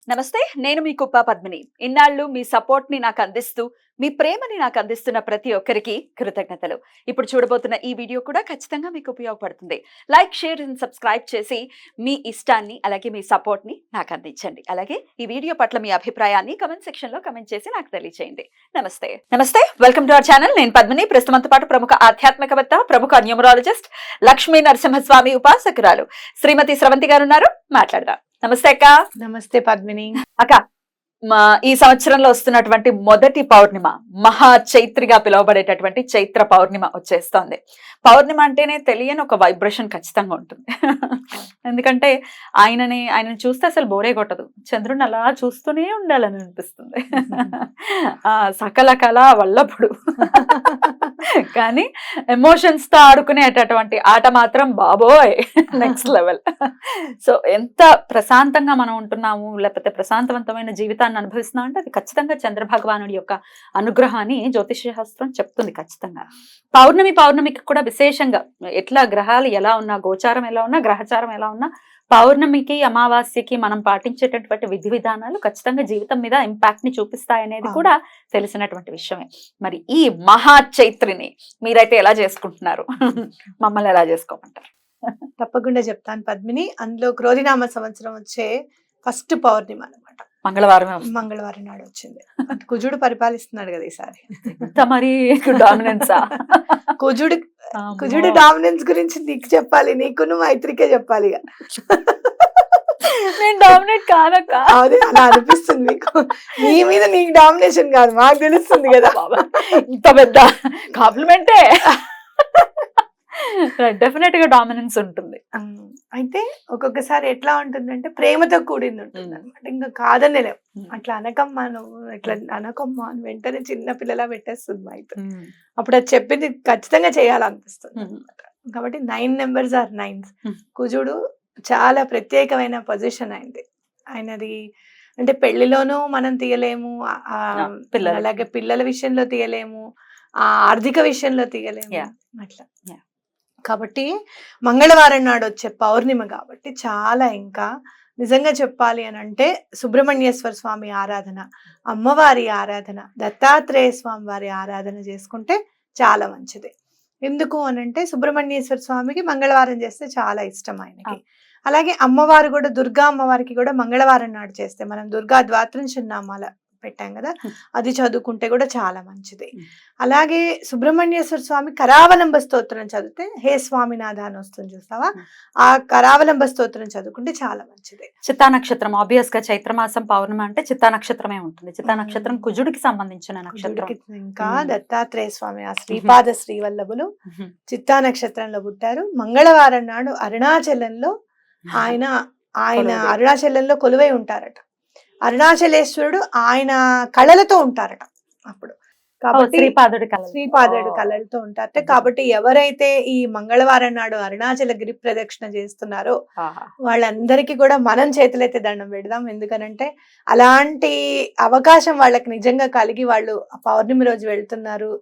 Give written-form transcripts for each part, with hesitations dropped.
నమస్తే, నేను మీ కుప్ప పద్మిని. ఇన్నాళ్ళు మీ సపోర్ట్‌ని నాకందిస్తూ, మీ ప్రేమని నాకందిస్తున్న ప్రతి ఒక్కరికి కృతజ్ఞతలు. ఇప్పుడు చూడబోతున్న ఈ వీడియో కూడా ఖచ్చితంగా మీకు ఉపయోగపడుతుంది. లైక్, షేర్ అండ్ సబ్స్క్రైబ్ చేసి మీ ఇష్టాన్ని, అలాగే మీ సపోర్ట్‌ని నాకందించండి. అలాగే ఈ వీడియో పట్ల మీ అభిప్రాయాన్ని కామెంట్ సెక్షన్‌లో కామెంట్ చేసి నాకు తెలియజేయండి. నమస్తే. నమస్తే. Welcome to our channel. నేను పద్మిని. ప్రస్తుతంతో పాటు ప్రముఖ ఆధ్యాత్మికవేత్త, ప్రముఖ న్యూమరాలజిస్ట్, లక్ష్మీ నరసింహస్వామి ఉపాసకురాలు శ్రీమతి స్రవంతి గారు ఉన్నారు. మాట్లాడదాం. నమస్తే అక్క. నమస్తే పద్మిని. అక్క, ఈ సంవత్సరంలో వస్తున్నటువంటి మొదటి పౌర్ణిమ మహా చైత్రిగా పిలువబడేటటువంటి చైత్ర పౌర్ణిమ వచ్చేస్తోంది. పౌర్ణిమ అంటేనే తెలియని ఒక వైబ్రేషన్ ఖచ్చితంగా ఉంటుంది. ఎందుకంటే ఆయనని చూస్తే అసలు బోరే కొట్టదు. చంద్రుడిని అలా చూస్తూనే ఉండాలని అనిపిస్తుంది. సకల కళ వల్లప్పుడు కానీ ఎమోషన్స్ తో ఆడుకునేటటువంటి ఆట మాత్రం బాబోయ్ నెక్స్ట్ లెవెల్. సో ఎంత ప్రశాంతంగా మనం ఉంటున్నాము, లేకపోతే ప్రశాంతవంతమైన జీవితాన్ని అనుభవిస్తున్నాం అంటే అది ఖచ్చితంగా చంద్ర భగవానుడి యొక్క అనుగ్రహం అని జ్యోతిష శాస్త్రం చెప్తుంది. ఖచ్చితంగా పౌర్ణమికి కూడా విశేషంగా ఎట్లా గ్రహాలు ఎలా ఉన్నా, గోచారం ఎలా ఉన్నా, గ్రహచారం ఎలా ఉన్నా, పౌర్ణమికి అమావాస్యకి మనం పాటించేటటువంటి విధి విధానాలు ఖచ్చితంగా జీవితం మీద ఇంపాక్ట్ ని చూపిస్తాయనేది కూడా తెలిసినటువంటి విషయమే. మరి ఈ మహా చైత్రిని మీరైతే ఎలా చేసుకుంటున్నారు? మమ్మల్ని ఎలా చేసుకోమంటారు? తప్పకుండా చెప్తాను పద్మిని. అందులో క్రోధినామ సంవత్సరం వచ్చే ఫస్ట్ పౌర్ణిమ అనమాట. మంగళవారం నాడు వచ్చింది. కుజుడు పరిపాలిస్తున్నాడు కదా ఈసారి. మరి డామినెన్సా? కుజుడు డామినెన్స్ గురించి నీకు చెప్పాలి, నీకు మైత్రికే చెప్పాలి. నేను డామినేట్ కాదక్క. అదే అలా అనిపిస్తుంది మీకు. నీ మీద నీకు డామినేషన్ కాదు, మాకు తెలుస్తుంది కదా. ఇంత పెద్ద కాంప్లిమెంటే. డెఫినెట్ గా డామినెన్స్ ఉంటుంది. అయితే ఒక్కొక్కసారి ఎట్లా ఉంటుందంటే ప్రేమతో కూడింది ఉంటుంది అనమాట. ఇంకా కాదనే లేవు. అట్లా అనకమ్మా, నువ్వు ఇట్లా అనకమ్మా అని వెంటనే చిన్న పిల్లలా పెట్టేస్తుంది మా అయితే. అప్పుడు అది చెప్పింది ఖచ్చితంగా చేయాలనిపిస్తుంది అనమాట. కాబట్టి 9 నెంబర్స్ ఆర్ 9. కుజుడు చాలా ప్రత్యేకమైన పొజిషన్ అయింది ఆయనది. అంటే పెళ్లిలోనూ మనం తీయలేము, అలాగే పిల్లల విషయంలో తీయలేము, ఆర్థిక విషయంలో తీయలేము అట్లా. కాబట్టి మంగళవారం నాడు వచ్చే పౌర్ణిమ కాబట్టి చాలా ఇంకా నిజంగా చెప్పాలి అని అంటే సుబ్రహ్మణ్యేశ్వర స్వామి ఆరాధన, అమ్మవారి ఆరాధన, దత్తాత్రేయ స్వామి వారి ఆరాధన చేసుకుంటే చాలా మంచిది. ఎందుకు అనంటే సుబ్రహ్మణ్యేశ్వర స్వామికి మంగళవారం చేస్తే చాలా ఇష్టం ఆయనకి. అలాగే అమ్మవారు కూడా, దుర్గా అమ్మవారికి కూడా మంగళవారం నాడు చేస్తే, మనం దుర్గా ద్వాత్రింశనామాల పెట్టాం కదా, అది చదువుకుంటే కూడా చాలా మంచిది. అలాగే సుబ్రహ్మణ్యేశ్వర స్వామి కరావలంబ స్తోత్రం చదివితే, హే స్వామినాథ అని వస్తుంది చూస్తావా, ఆ కరావలంబ స్తోత్రం చదువుకుంటే చాలా మంచిది. చిత్తా నక్షత్రం ఆబ్వియస్ గా చైత్రమాసం పౌర్ణమి అంటే చిత్తా నక్షత్రమే ఉంటుంది. చిత్తా నక్షత్రం కుజుడికి సంబంధించిన నక్షత్రం. ఇంకా దత్తాత్రేయ స్వామి ఆ శ్రీపాద శ్రీవల్లభులు చిత్తా నక్షత్రంలో పుట్టారు. మంగళవారం నాడు అరుణాచలంలో ఆయన అరుణాచలంలో కొలువై ఉంటారట. అరుణాచలేశ్వరుడు ఆయన కళలతో ఉంటారట అప్పుడు. కాబట్టి శ్రీపాదుడు కళలతో ఉంటారట. కాబట్టి ఎవరైతే ఈ మంగళవారం నాడు అరుణాచల గిరి ప్రదక్షిణ చేస్తున్నారో వాళ్ళందరికీ కూడా మనం చేతులైతే దండం పెడదాం. ఎందుకనంటే అలాంటి అవకాశం వాళ్ళకి నిజంగా కలిగి వాళ్ళు పౌర్ణమి రోజు వెళ్తున్నారు,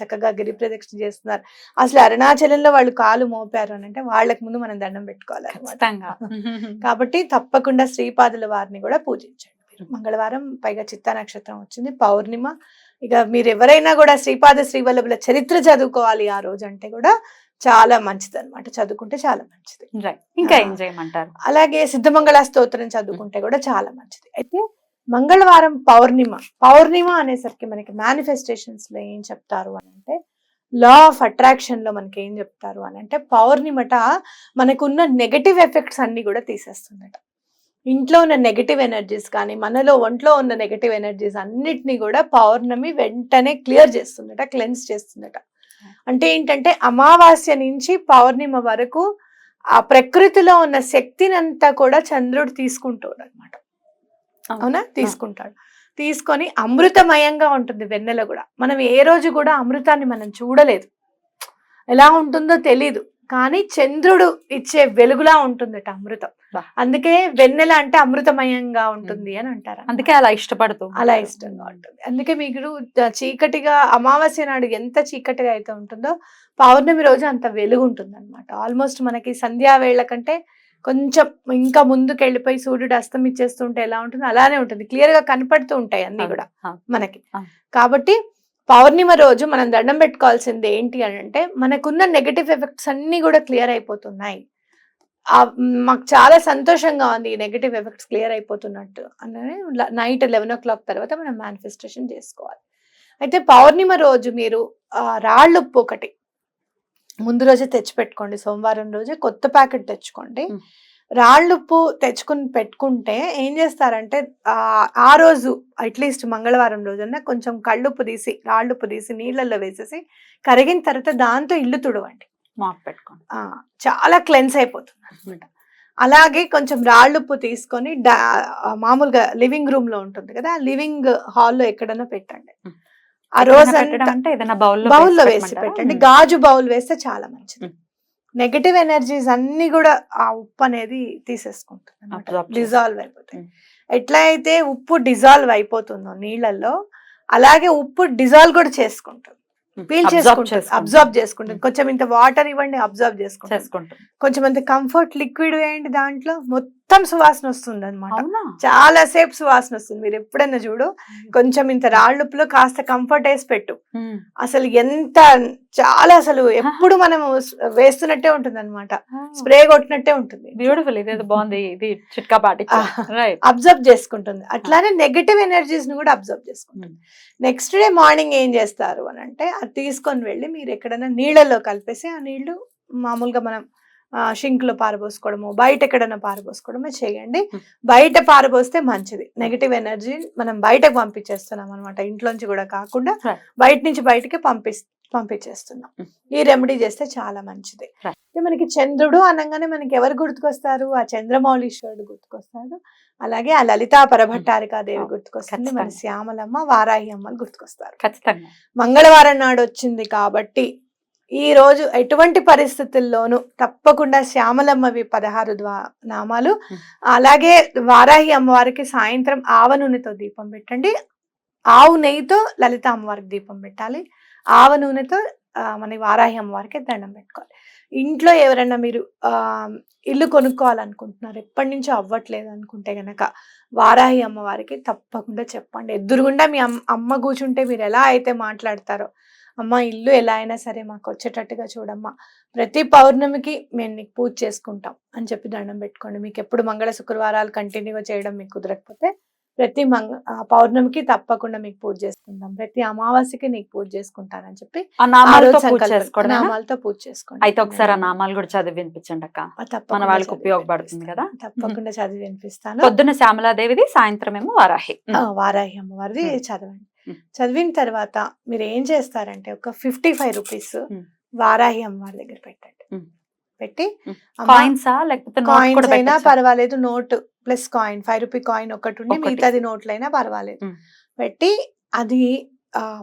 చక్కగా గిరి ప్రదక్షిణ చేస్తున్నారు. అసలు అరుణాచలంలో వాళ్ళు కాలు మోపారు అని అంటే వాళ్ళకి ముందు మనం దండం పెట్టుకోవాలి. కాబట్టి తప్పకుండా శ్రీపాదుల వారిని కూడా పూజించండి. మంగళవారం, పైగా చిత్తా నక్షత్రం వచ్చింది, పౌర్ణిమ. ఇక మీరు ఎవరైనా కూడా శ్రీపాద శ్రీవల్లభుల చరిత్ర చదువుకోవాలి ఆ రోజు అంటే కూడా చాలా మంచిది అనమాట. చదువుకుంటే చాలా మంచిది. ఇంకా ఏం చేయమంటారు? అలాగే సిద్ధమంగళ స్తోత్రం చదువుకుంటే కూడా చాలా మంచిది. అయితే మంగళవారం పౌర్ణిమ అనేసరికి మనకి మేనిఫెస్టేషన్స్ లో ఏం చెప్తారు అని అంటే, లా ఆఫ్ అట్రాక్షన్ లో మనకి ఏం చెప్తారు అని అంటే, పౌర్ణిమట మనకున్న నెగటివ్ ఎఫెక్ట్స్ అన్ని కూడా తీసేస్తుందట. ఇంట్లో ఉన్న నెగటివ్ ఎనర్జీస్ కానీ, మనలో ఒంట్లో ఉన్న నెగటివ్ ఎనర్జీస్ అన్నిటినీ కూడా పౌర్ణమి వెంటనే క్లియర్ చేస్తుందట, క్లెన్స్ చేస్తుందట. అంటే ఏంటంటే అమావాస్య నుంచి పౌర్ణిమ వరకు ఆ ప్రకృతిలో ఉన్న శక్తినంతా కూడా చంద్రుడు తీసుకుంటాడు అనమాట. అవునా? తీసుకొని అమృతమయంగా ఉంటుంది వెన్నెల కూడా. మనం ఏ రోజు కూడా అమృతాన్ని మనం చూడలేదు, ఎలా ఉంటుందో తెలీదు, కానీ చంద్రుడు ఇచ్చే వెలుగులా ఉంటుందట అమృతం. అందుకే వెన్నెల అంటే అమృతమయంగా ఉంటుంది అని అంటారు. అందుకే అలా ఇష్టంగా ఉంటుంది. అందుకే మీకు చీకటిగా అమావాస్య నాడు ఎంత చీకటిగా అయితే ఉంటుందో పౌర్ణమి రోజు అంత వెలుగు ఉంటుంది అనమాట. ఆల్మోస్ట్ మనకి సంధ్యా వేళ కంటే కొంచెం ఇంకా ముందుకు వెళ్ళిపోయి సూర్యుడు అస్తమిచ్చేస్తుంటే ఎలా ఉంటుంది అలానే ఉంటుంది, క్లియర్ గా కనపడుతూ ఉంటాయి అన్ని కూడా మనకి. కాబట్టి పౌర్ణిమ రోజు మనం దండం పెట్టుకోవాల్సింది ఏంటి అని అంటే, మనకున్న నెగటివ్ ఎఫెక్ట్స్ అన్ని కూడా క్లియర్ అయిపోతున్నాయి. మాకు చాలా సంతోషంగా ఉంది ఈ నెగటివ్ ఎఫెక్ట్స్ క్లియర్ అయిపోతున్నట్టు అని నైట్ 11 o'clock తర్వాత మనం మేనిఫెస్టేషన్ చేసుకోవాలి. అయితే పౌర్ణిమ రోజు మీరు రాళ్ళుప్పు ఒకటి ముందు రోజే తెచ్చిపెట్టుకోండి. సోమవారం రోజే కొత్త ప్యాకెట్ తెచ్చుకోండి. రాళ్ళుప్పు తెచ్చుకుని పెట్టుకుంటే ఏం చేస్తారంటే ఆ రోజు అట్లీస్ట్ మంగళవారం రోజున కొంచెం కళ్ళుప్పు తీసి రాళ్ళుప్పు తీసి నీళ్ళల్లో వేసేసి కరిగిన తర్వాత దాంతో ఇల్లు తుడవండి, మాప్ పెట్టుకోండి. చాలా క్లెన్స్ అయిపోతుంది అనమాట. అలాగే కొంచెం రాళ్ళుప్పు తీసుకొని మామూలుగా లివింగ్ రూమ్ లో ఉంటుంది కదా, లివింగ్ హాల్లో ఎక్కడైనా పెట్టండి. ఆ రోజు బౌల్లో వేసి పెట్టండి. గాజు బౌల్ వేస్తే చాలా మంచిది. నెగటివ్ ఎనర్జీస్ అన్ని కూడా ఆ ఉప్పు అనేది తీసేసుకుంటుంది, డిజాల్వ్ అయిపోతాయి. ఎట్లా అయితే ఉప్పు డిజాల్వ్ అయిపోతుందో నీళ్ళల్లో, అలాగే ఉప్పు డిజాల్వ్ కూడా చేసుకుంటుంది, పీల్ చేసుకుంటుంది, అబ్జర్వ్ చేసుకుంటుంది. కొంచెం ఇంత వాటర్ ఇవ్వండి, అబ్జర్వ్ చేసుకుంటుంది. కొంచెం అంత కంఫర్ట్ లిక్విడ్ వేయండి, దాంట్లో మొత్తం సువాసన వస్తుంది అనమాట. చాలా సేపు సువాసన వస్తుంది. మీరు ఎప్పుడైనా చూడు, కొంచెం ఇంత రాళ్ళుప్పులో కాస్త కంఫర్ట్ వేసి పెట్టు, అసలు ఎంత చాలా అసలు ఎప్పుడు మనం వేస్తున్నట్టే ఉంటుంది అనమాట, స్ప్రే కొట్టినట్టే ఉంటుంది. బ్యూటిఫుల్, ఇది బాగుంది, ఇది చిట్కా పాటి అబ్జర్వ్ చేసుకుంటుంది. అట్లానే నెగటివ్ ఎనర్జీస్ ని కూడా అబ్జర్వ్ చేసుకుంటుంది. నెక్స్ట్ డే మార్నింగ్ ఏం చేస్తారు అని అంటే, అది తీసుకొని వెళ్ళి మీరు ఎక్కడైనా నీళ్ళల్లో కలిపేసి ఆ నీళ్లు మామూలుగా మనం షింక్ లో పారబోసుకోవడము, బయట ఎక్కడైనా పారబోసుకోవడమే చేయండి. బయట పారబోస్తే మంచిది. నెగటివ్ ఎనర్జీ మనం బయటకు పంపించేస్తున్నాం అనమాట, ఇంట్లోంచి కూడా కాకుండా బయట నుంచి బయటకి పంపించేస్తున్నాం. ఈ రెమెడీ చేస్తే చాలా మంచిది. మనకి చంద్రుడు అనగానే మనకి ఎవరు గుర్తుకొస్తారు? ఆ చంద్రమౌళీశ్వరుడు గుర్తుకొస్తాడు. అలాగే ఆ లలితా పరభట్టారికాదేవి గుర్తుకొస్తుంది. మన శ్యామలమ్మ, వారాహి అమ్మలు గుర్తుకొస్తారు. ఖచ్చితంగా మంగళవారం నాడు వచ్చింది కాబట్టి ఈ రోజు ఎటువంటి పరిస్థితుల్లోనూ తప్పకుండా శ్యామలమ్మవి 16 నామాలు, అలాగే వారాహి అమ్మవారికి సాయంత్రం ఆవ నూనెతో దీపం పెట్టండి. ఆవు నెయ్యితో లలిత అమ్మవారికి దీపం పెట్టాలి. ఆవ నూనెతో మన వారాహి అమ్మవారికి దండం పెట్టుకోవాలి. ఇంట్లో ఎవరైనా మీరు ఇల్లు కొనుక్కోవాలనుకుంటున్నారు, ఎప్పటి నుంచో అవ్వట్లేదు అనుకుంటే గనక వారాహి అమ్మవారికి తప్పకుండా చెప్పండి. ఎదురుగుండా మీ అమ్మ కూర్చుంటే మీరు ఎలా అయితే మాట్లాడతారో, అమ్మ ఇల్లు ఎలా అయినా సరే మాకు వచ్చేటట్టుగా చూడమ్మా, ప్రతి పౌర్ణమికి మేము నీకు పూజ చేసుకుంటాం అని చెప్పి దండం పెట్టుకోండి. మీకు ఎప్పుడు మంగళ శుక్రవారాలు కంటిన్యూగా చేయడం మీకు కుదరకపోతే ప్రతి పౌర్ణమికి తప్పకుండా మీకు పూజ చేసుకుంటాం, ప్రతి అమావాస్యకి నీకు పూజ చేసుకుంటానని చెప్పి నామాలతో పూజ చేసుకోండి. అయితే ఒకసారి ఆ నామాలు కూడా చదివి వినిపించండి అక్క, మన వాళ్ళకి ఉపయోగపడుతుంది కదా. తప్పకుండా చదివి వినిపిస్తాను. పొద్దున్న శ్యామలాదేవిది, సాయంత్రం ఏమో వారాహి అమ్మవారిది చదవండి. చదివిన తర్వాత మీరు ఏం చేస్తారంటే ఒక 55 రూపీస్ వారాహి అమ్మవారి దగ్గర పెట్టండి. పెట్టి కాయిన్స్ అయినా పర్వాలేదు, note plus coin 5 rupee coin ఒకటి ఉండి మిగతాది నోట్లైనా పర్వాలేదు పెట్టి, అది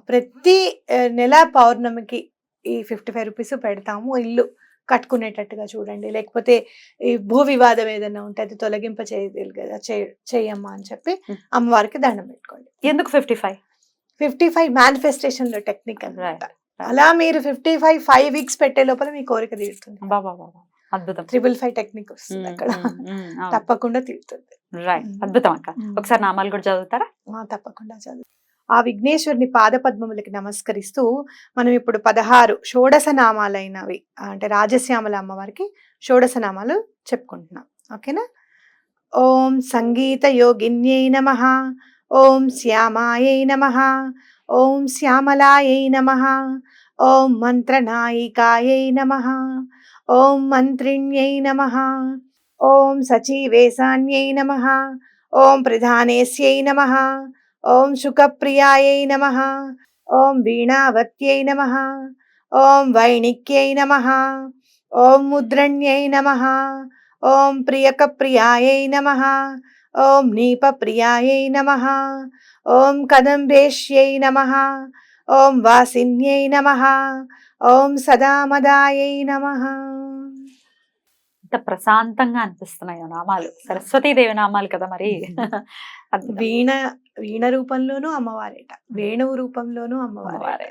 ప్రతి నెల పౌర్ణమికి ఈ 55 రూపీస్ పెడతాము. ఇల్లు కట్టుకునేటట్టుగా చూడండి, లేకపోతే ఈ భూ వివాదం ఏదైనా ఉంటే అది తొలగింప చేయలేదు కదా, చెయ్యమ్మా అని చెప్పి అమ్మవారికి దండం పెట్టుకోండి. ఎందుకు 55 మేనిఫెస్టేషన్ లో టెక్నిక్ అన్నమాట. అలా మీరు 5 వీక్స్ పెట్టే లోపల మీ కోరిక తీరుతుంది. అద్భుతం. 555 టెక్నిక్ వస్తుంది అక్కడ, తప్పకుండా తీరుతుంది. అద్భుతం అక్క. ఒకసారి నామాలు కూడా చదువుతారా? తప్పకుండా చదువు. ఆ విఘ్నేశ్వరుని పాదపద్మములకి నమస్కరిస్తూ మనం ఇప్పుడు 16 షోడశ నామాలైనవి అంటే రాజశ్యామల అమ్మవారికి షోడశ నామాలు చెప్పుకుంటున్నాం. ఓకేనా? ఓం సంగీత యోగిన్యై నమః, ఓం శ్యామాయై నమః, ఓం శ్యామలాయై నమః, ఓం మంత్రనాయికాయై నమః, ఓం మంత్రిణ్యై నమః, ఓం సచీవేశాన్యై నమః, ఓం ప్రధానేస్యై నమః, ఓం శుకప్రియాయై నమః, ఓం వీణావత్యై నమః, ఓం వైణిక్యై నమః, ఓం ముద్రణ్యై నమః, ఓం ప్రియకప్రియాయై నమః, ఓం నీపప్రియాయై నమః, ఓం కదంబేష్యై నమః, ఓం వాసిన్యై నమః, ఓం సదామదాయై నమః. ఇంత ప్రశాంతంగా అనిపిస్తున్నాయి నామాలు, సరస్వతీదేవి నామాలు కదా మరి. వీణ రూపంలోనూ అమ్మవారేట, వేణువు రూపంలోనూ అమ్మవారే.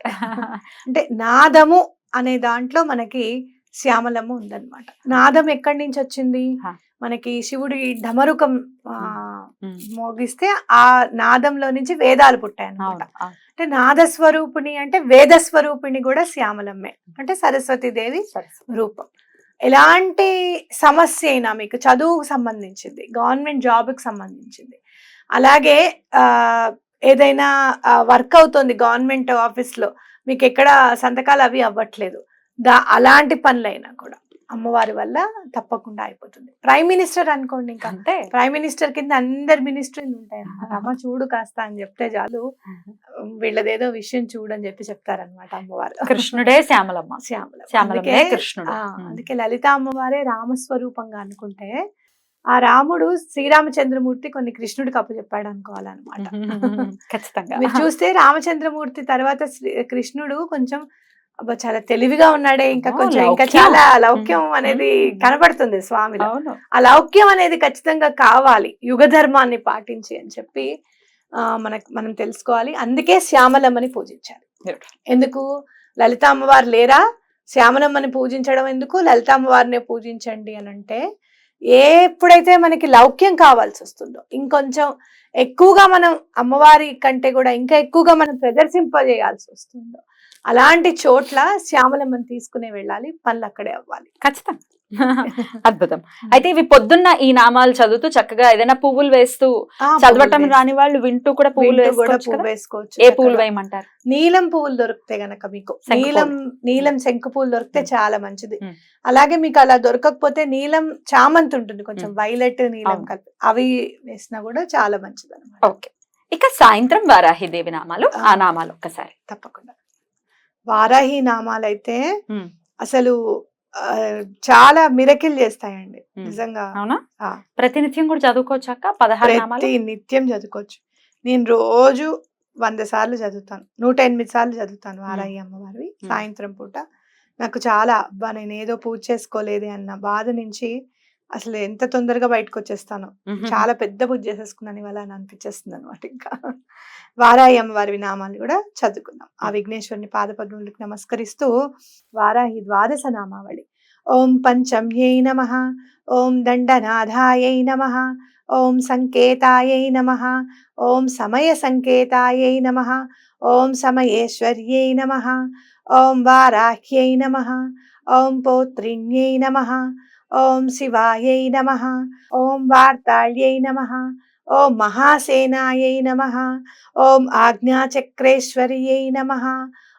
అంటే నాదము అనే దాంట్లో మనకి శ్యామలమ్మ ఉందన్నమాట. నాదం ఎక్కడి నుంచి వచ్చింది? మనకి శివుడి డమరుకం ఉమ్. మోగిస్తే ఆ నాదంలో నుంచి వేదాలు పుట్టాయి అన్నమాట. అవును, అవును. అంటే నాదస్వరూపిణి అంటే వేద స్వరూపిణి కూడా శ్యామలమ్మే, అంటే సరస్వతీదేవి సరే. రూపం. ఎలాంటి సమస్య అయినా మీకు చదువుకు సంబంధించింది, గవర్నమెంట్ జాబ్కి సంబంధించింది, అలాగే ఏదైనా వర్క్ అవుతుంది గవర్నమెంట్ ఆఫీస్లో, మీకు ఎక్కడ సంతకాలు అవి అవ్వట్లేదు, అలాంటి పనులైనా కూడా అమ్మవారి వల్ల తప్పకుండా అయిపోతుంది. ప్రైమ్ మినిస్టర్ అనుకోండి, ఇంకా అంతే. ప్రైమ్ మినిస్టర్ కింద అందరు మినిస్టర్లు ఉంటాయి అన్నమాట. అమ్మ చూడు కాస్త అని చెప్తే చాలు, వీళ్ళదేదో విషయం చూడని చెప్పి చెప్తారనమాట అమ్మవారు. కృష్ణుడే శ్యామలమ్మ. శ్యామలమ్మ. అందుకే కృష్ణుడు. అందుకే లలిత అమ్మవారే రామస్వరూపంగా అనుకుంటే, ఆ రాముడు శ్రీరామచంద్రమూర్తి కొన్ని కృష్ణుడికి అప్పచెప్పాడు అనుకోవాలన్నమాట. ఖచ్చితంగా. మీరు చూస్తే రామచంద్రమూర్తి తర్వాత కృష్ణుడు కొంచెం చాలా తెలివిగా ఉన్నాడే, ఇంకా కొంచెం ఇంకా చాలా లౌక్యం అనేది కనబడుతుంది స్వామిలో. ఆ లౌక్యం అనేది ఖచ్చితంగా కావాలి యుగ ధర్మాన్ని పాటించి అని చెప్పి మనం తెలుసుకోవాలి. అందుకే శ్యామలమ్మని పూజించాలి. ఎందుకు? లలిత అమ్మవారు లేరా, శ్యామలమ్మని పూజించడం ఎందుకు, లలిత అమ్మవారినే పూజించండి అని అంటే, ఎప్పుడైతే మనకి లౌక్యం కావాల్సి వస్తుందో, ఇంకొంచెం ఎక్కువగా మనం అమ్మవారి కంటే కూడా ఇంకా ఎక్కువగా మనం ప్రదర్శింపజేయాల్సి వస్తుందో, అలాంటి చోట్ల శ్యామలమ్మని తీసుకునే వెళ్ళాలి, పనులు అక్కడే అవ్వాలి. ఖచ్చితంగా. అద్భుతం. అయితే ఇవి పొద్దున్న ఈ నామాలు చదువుతూ చక్కగా ఏదైనా పువ్వులు వేస్తూ, చదవటం రాని వాళ్ళు వింటూ కూడా పువ్వులు వేసుకోవచ్చు. ఏ పువ్వులు వేయమంటారు? నీలం పువ్వులు దొరికితే గనక మీకు నీలం శంకు పువ్వులు దొరికితే చాలా మంచిది. అలాగే మీకు అలా దొరకకపోతే నీలం చామంతి ఉంటుంది, కొంచెం వైలెట్ నీలం కలిపి, అవి వేసినా కూడా చాలా మంచిది అన్నమాట. ఓకే. ఇక సాయంత్రం వారాహిదేవి నామాలు, ఆ నామాలు ఒక్కసారి. తప్పకుండా. వారాహి నామాలు అయితే అసలు చాలా మిరకిల్ చేస్తాయండి నిజంగా. అవునా? ప్రతినిత్యం కూడా చదువుకోవచ్చాక 16 నామాలు? నిత్యం చదువుకోవచ్చు. నేను రోజు 100 సార్లు చదువుతాను, 108 సార్లు చదువుతాను వారాహి అమ్మవారివి సాయంత్రం పూట. నాకు చాలా నేను ఏదో పూజ చేసుకోలేదే అన్న బాధ నుంచి అసలు ఎంత తొందరగా బయటకు వచ్చేస్తాను, చాలా పెద్ద పూజ చేసేసుకున్నాను ఇవాళ అని అనిపించేస్తుంది అనమాట. ఇంకా వారాహి అమ్మవారి నామాలు కూడా చదువుకుందాం. ఆ విఘ్నేశ్వరుని పాదపద్మములకు నమస్కరిస్తూ వారాహి ద్వాదశ నామావళి. ఓం పంచమ్యై నమః, ఓం దండనాథాయై నమః, ఓం సంకేతాయై నమః, ఓం సమయ సంకేతాయై నమః, ఓం సమయేశ్వర్యై నమః, ఓం వారాహ్యై నమః, ఓం పౌత్రిణ్యై నమః, ఓం శివాయై నమః, ఓం వార్తాళ్యై నమః, ఓం మహాసేనాయై నమః, ఓం ఆజ్ఞాచక్రేశ్వర్యై నమః,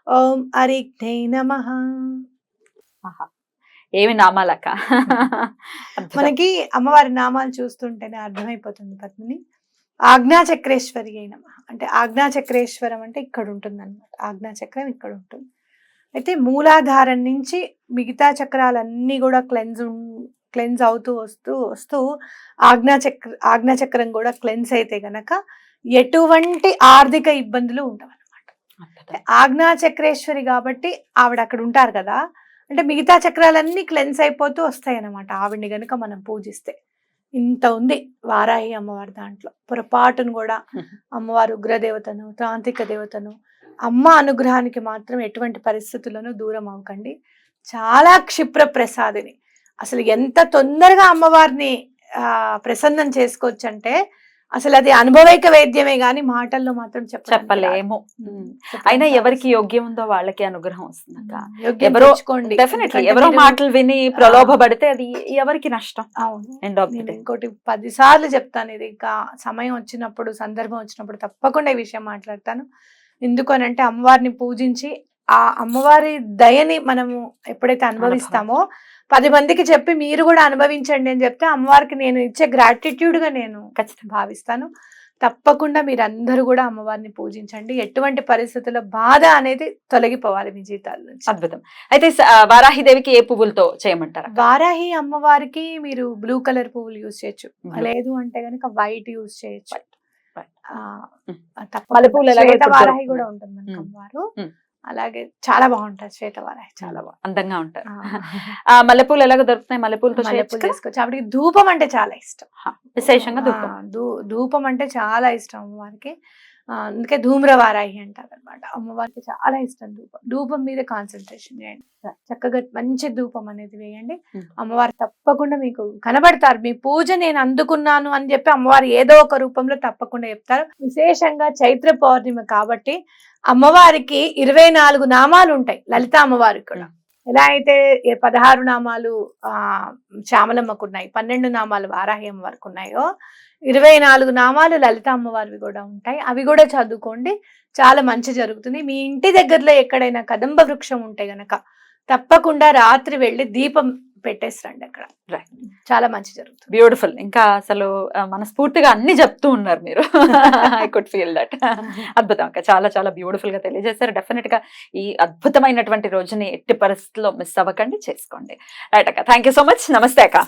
ఓం అరిఘ్నై నమః. ఏమి నామాలక్క? మనకి అమ్మవారి నామాలు చూస్తుంటేనే అర్థమైపోతుంది పద్మిని. ఆజ్ఞాచక్రేశ్వరి అయినమా అంటే, ఆజ్ఞాచక్రేశ్వరం అంటే ఇక్కడ ఉంటుంది అనమాట. ఆజ్ఞాచక్రం ఇక్కడ ఉంటుంది. అయితే మూలాధారం నుంచి మిగతా చక్రాలన్నీ కూడా క్లెన్స్ అవుతూ వస్తూ ఆజ్ఞాచక్రం కూడా క్లెన్స్ అయితే గనక ఎటువంటి ఆర్థిక ఇబ్బందులు ఉండవన్నమాట. ఆజ్ఞాచక్రేశ్వరి కాబట్టి ఆవిడ అక్కడ ఉంటారు కదా, అంటే మిగతా చక్రాలన్నీ క్లెన్స్ అయిపోతూ వస్తాయి అన్నమాట ఆవిడ్ని గనుక మనం పూజిస్తే. ఇంత ఉంది వారాహి అమ్మవారి దాంట్లో. పొరపాటును కూడా అమ్మవారు ఉగ్రదేవతను, తాంత్రిక దేవతను, అమ్మ అనుగ్రహానికి మాత్రం ఎటువంటి పరిస్థితుల్లోనూ దూరం అవ్వకండి. చాలా క్షిప్ర ప్రసాదిని. అసలు ఎంత తొందరగా అమ్మవారిని ప్రసన్నం చేసుకోవచ్చు అంటే అసలు అది అనుభవైక వేద్యమే గాని మాటల్లో మాత్రం చెప్పలేము. అయినా ఎవరికి యోగ్యం ఉందో వాళ్ళకి అనుగ్రహం వస్తుంది. ఎవరో మాటలు విని ప్రలోభపడితే అది ఎవరికి నష్టం. అవును. ఇంకోటి 10 సార్లు చెప్తాను, ఇది ఇంకా సమయం వచ్చినప్పుడు, సందర్భం వచ్చినప్పుడు తప్పకుండా ఈ విషయం మాట్లాడతాను. ఎందుకనంటే అమ్మవారిని పూజించి ఆ అమ్మవారి దయని మనము ఎప్పుడైతే అనుభవిస్తామో 10 మందికి చెప్పి మీరు కూడా అనుభవించండి అని చెప్తే అమ్మవారికి నేను ఇచ్చే గ్రాటిట్యూడ్ గా నేను ఖచ్చితంగా భావిస్తాను. తప్పకుండా మీరందరూ కూడా అమ్మవారిని పూజించండి. ఎటువంటి పరిస్థితుల్లో బాధ అనేది తొలగిపోవాలి మీ జీవితాల నుంచి. అద్భుతం. అయితే వారాహిదేవికి ఏ పువ్వులతో చేయమంటారు? వారాహి అమ్మవారికి మీరు బ్లూ కలర్ పువ్వులు యూజ్ చేయొచ్చు, లేదు అంటే గనక వైట్ యూజ్ చేయొచ్చు. వారాహి కూడా ఉంటుంది మనకి అమ్మవారు. అలాగే చాలా బాగుంటారు శ్వేతవారాహి, చాలా బాగుంది, అందంగా ఉంటారు. మల్లెపూలు ఎలాగో దొరుకుతాయి, మల్లెపూలతో చేసుకోవచ్చు. ఆవిడకి ధూపం అంటే చాలా ఇష్టం, విశేషంగా ధూపం అంటే చాలా ఇష్టం అమ్మవారికి. అందుకే ధూమ్రవారాహి అంటారు అనమాట. అమ్మవారికి చాలా ఇష్టం ధూపం. ధూపం మీద కాన్సన్ట్రేషన్ చేయండి. చక్కగా మంచి ధూపం అనేది వేయండి. అమ్మవారు తప్పకుండా మీకు కనబడతారు. మీ పూజ నేను అందుకున్నాను అని చెప్పి అమ్మవారు ఏదో ఒక రూపంలో తప్పకుండా చెప్తారు. విశేషంగా చైత్ర పౌర్ణిమ కాబట్టి అమ్మవారికి 24 నామాలు ఉంటాయి. లలిత అమ్మవారికి కూడా ఎలా అయితే 16 నామాలు శ్యామలమ్మకు ఉన్నాయి, 12 నామాలు వారాహి అమ్మవారికి ఉన్నాయో 24 నామాలు లలిత అమ్మవారివి కూడా ఉంటాయి. అవి కూడా చదువుకోండి, చాలా మంచి జరుగుతుంది. మీ ఇంటి దగ్గరలో ఎక్కడైనా కదంబ వృక్షం ఉంటే గనక తప్పకుండా రాత్రి వెళ్ళి దీపం పెట్టేసిరండి అక్కడ, చాలా మంచి జరుగుతుంది. బ్యూటిఫుల్. ఇంకా అసలు మనస్ఫూర్తిగా అన్ని చెప్తూ ఉన్నారు మీరు. I could feel that. అద్భుతం అక్క, చాలా చాలా బ్యూటిఫుల్ గా తెలియజేశారు. డెఫినెట్ గా ఈ అద్భుతమైనటువంటి రోజుని ఎట్టి పరిస్థితుల్లో మిస్ అవ్వకండి, చేసుకోండి. రైట్ అక్క, థ్యాంక్ యూ సో మచ్. నమస్తే అక్క.